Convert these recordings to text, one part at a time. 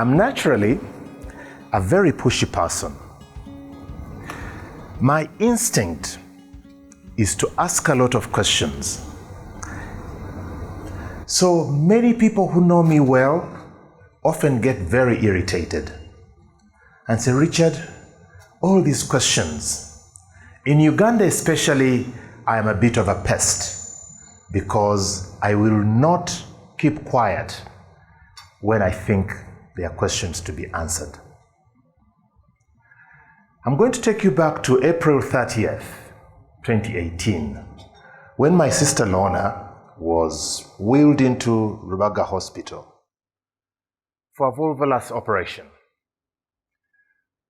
I'm naturally a very pushy person. My instinct is to ask a lot of questions. So many people who know me well often get very irritated and say, Richard, all these questions. In Uganda especially, I am a bit of a pest because I will not keep quiet when I think there are questions to be answered. I'm going to take you back to April 30th, 2018, when my sister Lorna was wheeled into Ssebaggala Hospital for a volvulus operation.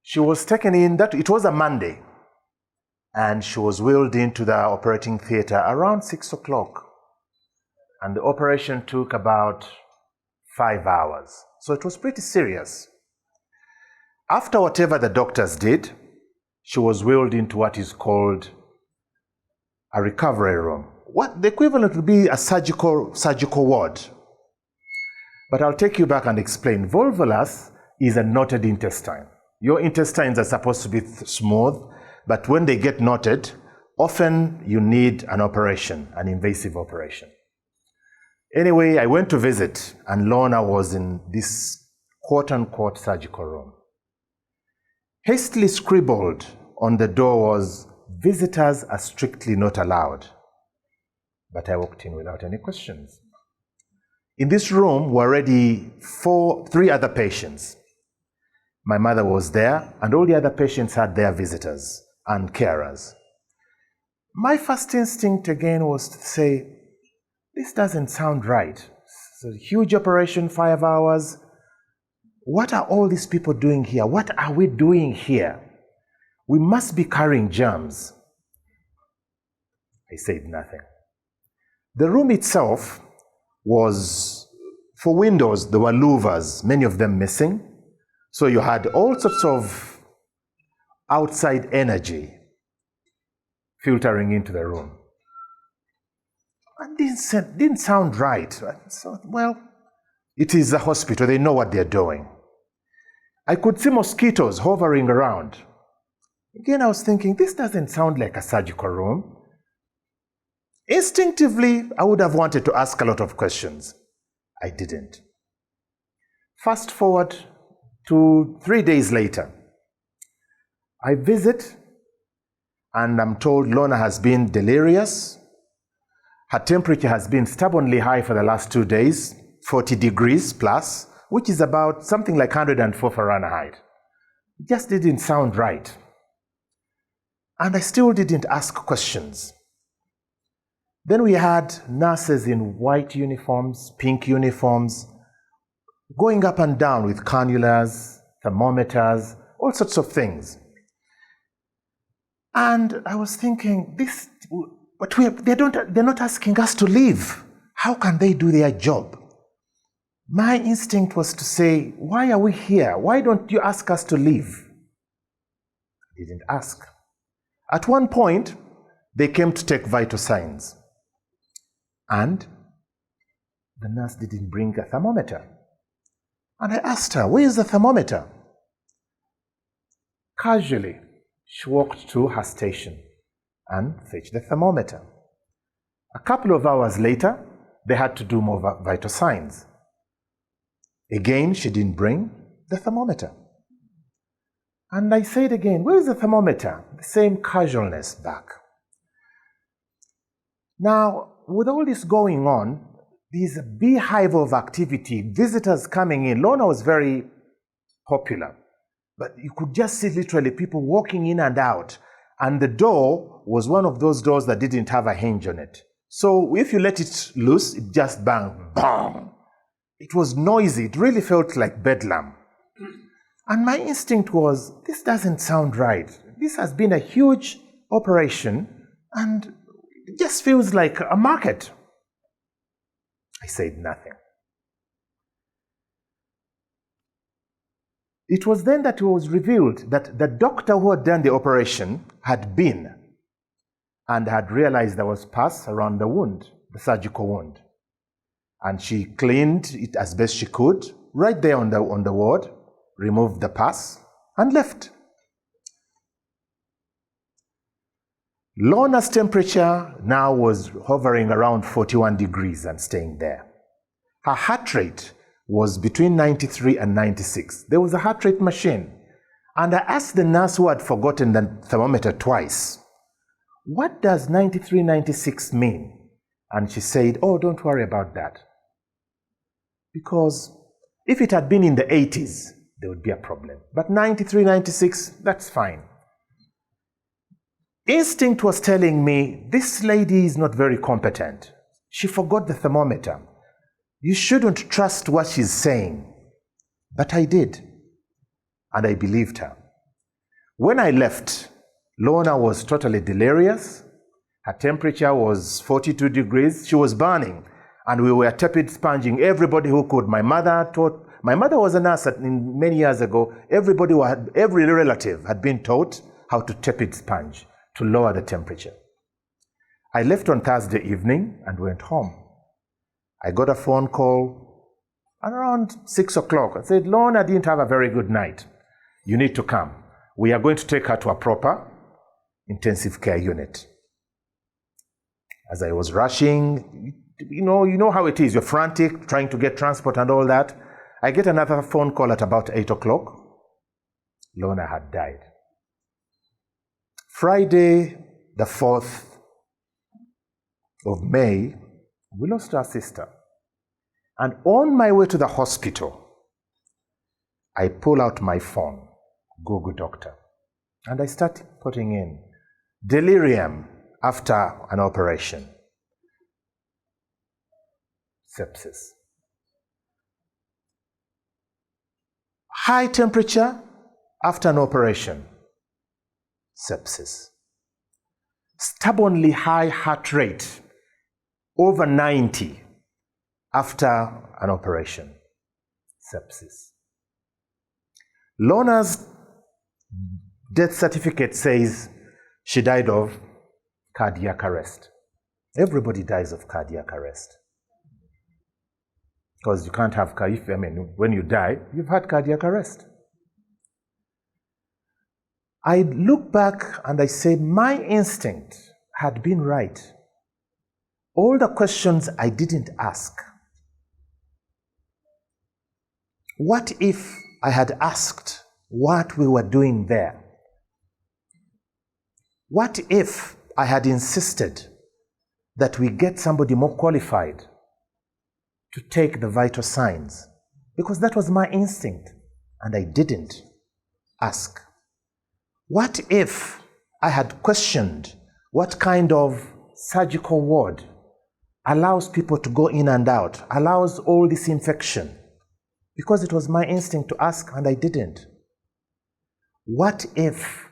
She was taken in, it was a Monday, and she was wheeled into the operating theater around 6 o'clock. And the operation took about 5 hours. So it was pretty serious. After whatever the doctors did, she was wheeled into what is called a recovery room. What the equivalent would be a surgical ward. But I'll take you back and explain. Volvulus is a knotted intestine. Your intestines are supposed to be smooth, but when they get knotted, often you need an operation, an invasive operation. Anyway, I went to visit, and Lorna was in this quote-unquote surgical room. Hastily scribbled on the door was, "Visitors are strictly not allowed." But I walked in without any questions. In this room were already 3 other patients. My mother was there, and all the other patients had their visitors and carers. My first instinct again was to say, this doesn't sound right. It's a huge operation, 5 hours. What are all these people doing here? What are we doing here? We must be carrying germs. I said nothing. The room itself was, for windows, there were louvers, many of them missing. So you had all sorts of outside energy filtering into the room. It didn't sound right. So, well, it is a hospital. They know what they're doing. I could see mosquitoes hovering around. Again, I was thinking, this doesn't sound like a surgical room. Instinctively, I would have wanted to ask a lot of questions. I didn't. Fast forward to 3 days later. I visit, and I'm told Lorna has been delirious. Her temperature has been stubbornly high for the last 2 days, 40 degrees plus, which is about something like 104 Fahrenheit. It just didn't sound right. And I still didn't ask questions. Then we had nurses in white uniforms, pink uniforms, going up and down with cannulas, thermometers, all sorts of things. And I was thinking, they're not asking us to leave. How can they do their job? My instinct was to say, why are we here? Why don't you ask us to leave? I didn't ask. At one point, they came to take vital signs. And the nurse didn't bring a thermometer. And I asked her, where is the thermometer? Casually, she walked to her station and fetched the thermometer. A couple of hours later, they had to do more vital signs. Again, she didn't bring the thermometer. And I said again, where is the thermometer? The same casualness back. Now, with all this going on, there's a beehive of activity, visitors coming in. Lorna was very popular, but you could just see literally people walking in and out. And the door was one of those doors that didn't have a hinge on it. So if you let it loose, it just bang, bang. It was noisy. It really felt like bedlam. And my instinct was, this doesn't sound right. This has been a huge operation, and it just feels like a market. I said nothing. It was then that it was revealed that the doctor who had done the operation had been and had realized there was pus around the wound, the surgical wound. And she cleaned it as best she could, right there on the ward, removed the pass, and left. Lorna's temperature now was hovering around 41 degrees and staying there. Her heart rate was between 93 and 96. There was a heart rate machine. And I asked the nurse who had forgotten the thermometer twice, what does 93, 96 mean? And she said, oh, don't worry about that. Because if it had been in the 80s, there would be a problem. But 93, 96, that's fine. Instinct was telling me, this lady is not very competent. She forgot the thermometer. You shouldn't trust what she's saying. But I did. And I believed her. When I left, Lorna was totally delirious. Her temperature was 42 degrees. She was burning. And we were tepid sponging everybody who could. My mother was a nurse many years ago. Every relative had been taught how to tepid sponge to lower the temperature. I left on Thursday evening and went home. I got a phone call around 6 o'clock. I said, Lorna didn't have a very good night. You need to come. We are going to take her to a proper intensive care unit. As I was rushing, you know how it is. You're frantic, trying to get transport and all that. I get another phone call at about 8 o'clock. Lorna had died. Friday, the 4th of May, we lost our sister. And on my way to the hospital, I pull out my phone, Google Doctor, and I start putting in delirium after an operation, sepsis, high temperature after an operation, sepsis, stubbornly high heart rate, over 90 after an operation, sepsis. Lorna's death certificate says she died of cardiac arrest. Everybody dies of cardiac arrest. Because you can't have, when you die, you've had cardiac arrest. I look back and I say, my instinct had been right. All the questions I didn't ask. What if I had asked what we were doing there? What if I had insisted that we get somebody more qualified to take the vital signs? Because that was my instinct, and I didn't ask. What if I had questioned what kind of surgical ward allows people to go in and out, allows all this infection? Because it was my instinct to ask, and I didn't. What if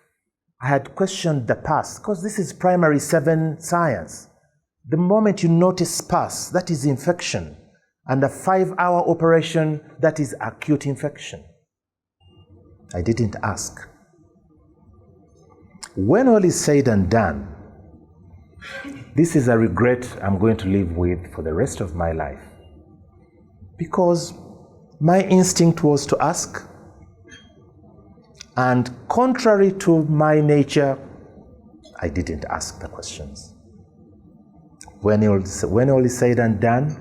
I had questioned the pus? Because this is primary 7 science. The moment you notice pus, that is infection. And a 5-hour operation, that is acute infection. I didn't ask. When all is said and done, this is a regret I'm going to live with for the rest of my life. Because my instinct was to ask, and contrary to my nature, I didn't ask the questions. When all is said and done,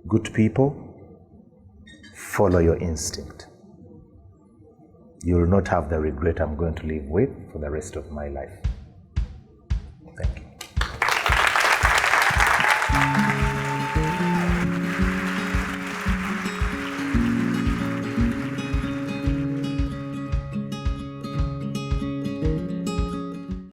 good people, follow your instinct. You will not have the regret I'm going to live with for the rest of my life. Thank you.